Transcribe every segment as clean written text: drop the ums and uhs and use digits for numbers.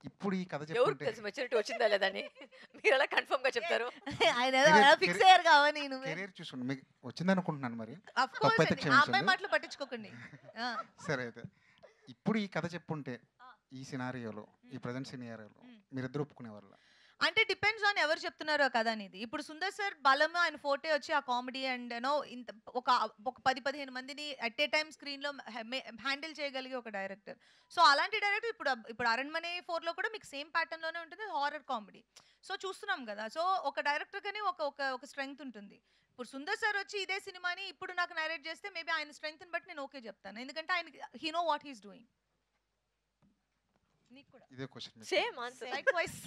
ఇప్పుడు ఈ కథ ఎవరికి చెప్పుంటే తెలుసు మెచ్యూరిటీ వచ్చిందా లేదని? మీరెలా కన్ఫర్మ్‌గా చెప్తారు? ఆయన ఏదో అలా ఫిక్స్ అయ్యారు కావని నువ్వే. కెరీర్ చూసుకోండి మీకు వచ్చిందనుకుంటున్నాను మరి. అఫ్ కోర్స్ తప్పైతే అండి. ఆ అమ్మాయి క్షమించండి. మాటలు పట్టించుకోకండి. ఆ. సరే అయితే. ఇప్పుడు ఈ కథ చెప్పుంటే ఆ. ఈ సినారియోలో, ఈ ప్రెజెంట్ సినారియోలో మీరిద్దరు ఒప్పుకునేవాళ్ళ? అంటే డిపెండ్స్ ఆన్ ఎవరు చెప్తున్నారో కదా అనేది. ఇప్పుడు సుందర్ సార్ బలం ఆయన ఫోర్టే వచ్చి ఆ కామెడీ అండ్ యూనో ఇంత ఒక ఒక 10-15 మందిని అట్ ఏ టైమ్ స్క్రీన్‌లో హ్యాండిల్ చేయగలిగే ఒక డైరెక్టర్. సో అలాంటి డైరెక్టర్ ఇప్పుడు 'అరణ్మనే 4'లో కూడా మీకు సేమ్ ప్యాటర్న్‌లోనే ఉంటుంది హారర్ కామెడీ. సో చూస్తున్నాం కదా! సో ఒక డైరెక్టర్‌కని ఒక ఒక ఒక స్ట్రెంగ్త్ ఉంటుంది. ఇప్పుడు సుందర్ సార్ వచ్చి ఇదే సినిమాని ఇప్పుడు నాకు నరేట్ చేస్తే మేబీ ఆయన స్ట్రెంగ్త్‌ని బట్టి నేను ఓకే చెప్తాను. ఎందుకంటే ఆయన he know what he is doing. నీకు కూడా. ఇదే question. Same answer. Likewise.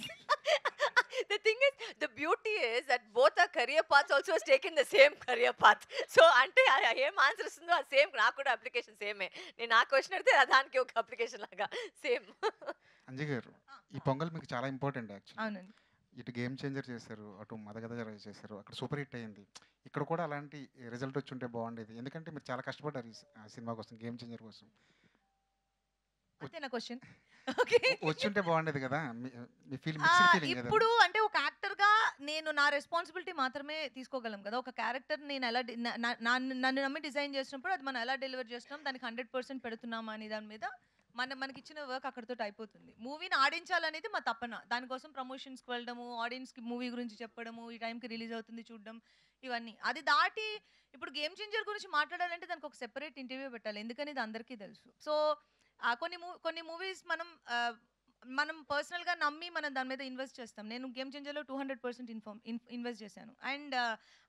The thing is, the beauty is that both our career paths also has taken the same career path. So అంటే ఏం ఆన్సర్ ఇస్తుందో ఆ సేమ్ నాకు కూడా application సేమే. నేను ఆ క్వశ్చన్ అడిగితే దానికి ఒక అప్లికేషన్ లాగా సేమ్. అంజయ్ గారు, ఈ పొంగల్ మీకు చాలా ఇంపార్టెంట్ యాక్చువల్లీ. అవునండి. ఇటు గేమ్ చేంజర్ చేశారు, అటు మదగద చేశారు, అక్కడ సూపర్ హిట్ అయింది. ఇక్కడ కూడా అలాంటి రిజల్ట్ వచ్చి ఉంటే బాగుండేది. ఎందుకంటే మీరు చాలా కష్టపడ్డారు ఈ సినిమా కోసం, గేమ్ చేంజర్ కోసం. అంతేనా క్వశ్చన్? ఓకే. వచ్చుంటే బాగుండేది కదా. మీ ఫీల్ మిక్స్డ్ ఫీలింగ్ కదా. ఇప్పుడు అంటే ఒక యాక్టర్‌గా నేను నా రెస్పాన్సిబిలిటీ మాత్రమే తీసుకోగలం కదా! ఒక క్యారెక్టర్ నేను ఎలా నన్ను నమ్మి డిజైన్ చేసినప్పుడు అది మనం ఎలా డెలివర్ చేస్తున్నాం, దానికి 100% పెడుతున్నామా అనే దాని మీద మనకిచ్చిన వర్క్ అక్కడితోటి అయిపోతుంది. మూవీని ఆడించాలనేది మా తపన. దానికోసం ప్రమోషన్స్‌కి వెళ్ళడము, ఆడియన్స్‌కి మూవీ గురించి చెప్పడము, ఈ టైంకి రిలీజ్ అవుతుంది చూడడం, ఇవన్నీ. అది దాటి ఇప్పుడు గేమ్ చేంజర్ గురించి మాట్లాడాలంటే దానికి ఒక సెపరేట్ ఇంటర్వ్యూ పెట్టాలి. ఎందుకని ఇది అందరికీ తెలుసు. సో కొన్ని మూవీస్ మనం పర్సనల్‌గా నమ్మి మనం దాని మీద ఇన్వెస్ట్ చేస్తాం. నేను గేమ్ చేంజర్‌లో 200% ఇన్వెస్ట్ చేశాను. And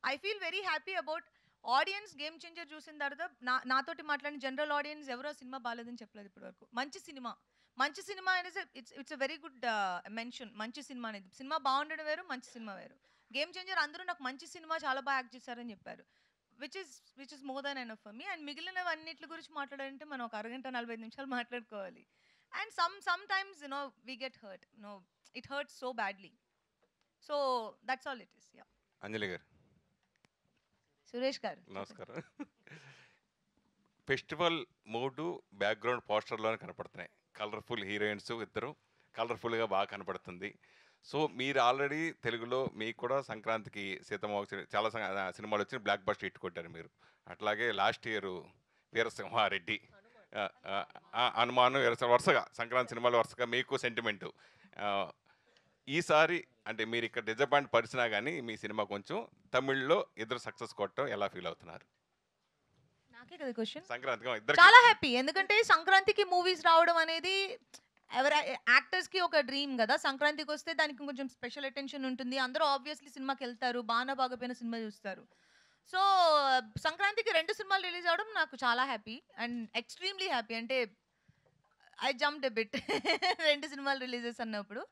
I feel very happy about audience game changer చూసిన తర్వాత నాతోటి మాట్లాడిన జనరల్ ఆడియన్స్ ఎవరో సినిమా బాలేదని చెప్పలేదు ఇప్పటివరకు. మంచి సినిమా అనేది it's a very good mention. మంచి సినిమా అనేది. సినిమా బాగుండడం వేరు, మంచి సినిమా వేరు. గేమ్ చేంజర్ అందరూ నాకు మంచి సినిమా చాలా బాగా యాక్ట్ చేశారని చెప్పారు. Which is more than enough for me. And మిగిలినవన్నిటి గురించి మాట్లాడాలంటే మనం ఒక అరగంట 45 నిమిషాలు మాట్లాడుకోవాలి. And sometimes we get hurt. It hurts so badly. So that's all it is. Yeah. అంజలి గారు సురేష్ గారు నమస్కారం. ఫెస్టివల్ మూడు బ్యాక్గ్రౌండ్ పోస్టర్లోనే కనపడుతున్నాయి. కలర్ఫుల్ హీరోయిన్స్ ఇద్దరు కలర్ఫుల్గా బాగా కనపడుతుంది. సో మీరు ఆల్రెడీ తెలుగులో మీకు కూడా సంక్రాంతికి సీతమ్మ చాలా సినిమాలు వచ్చి బ్లాక్ బస్టర్ హిట్ కొట్టారు మీరు. అట్లాగే లాస్ట్ ఇయర్ వీరసింహారెడ్డి, హనుమాను, వరుసగా సంక్రాంతి సినిమాలు వరుసగా మీకు సెంటిమెంటు. ఈసారి అంటే మీరు ఇక్కడ డిజపాయింట్ పరిచినా కానీ మీ సినిమా కొంచెం తమిళ్లో ఇద్దరు సక్సెస్ కొట్టడం ఎలా ఫీల్ అవుతున్నారు? నాకే కదా క్వశ్చన్. సంక్రాంతికి ఇద్దరు చాలా హ్యాపీ. ఎందుకంటే సంక్రాంతికి మూవీస్ రావడం అనేది యాక్టర్స్కి ఒక డ్రీమ్ కదా. సంక్రాంతికి వస్తే దానికి కొంచెం స్పెషల్ అటెన్షన్ ఉంటుంది. అందరూ ఆబ్వియస్లీ సినిమాకి వెళ్తారు, బాగాపోయిన సినిమా చూస్తారు. సో సంక్రాంతికి 2 సినిమాలు రిలీజ్ అవ్వడం నాకు చాలా హ్యాపీ అండ్ ఎక్స్ట్రీమ్లీ హ్యాపీ. అంటే ఐ జంప్డ్ ఎ బిట్ 2 సినిమాలు రిలీజెస్ అన్నప్పుడు.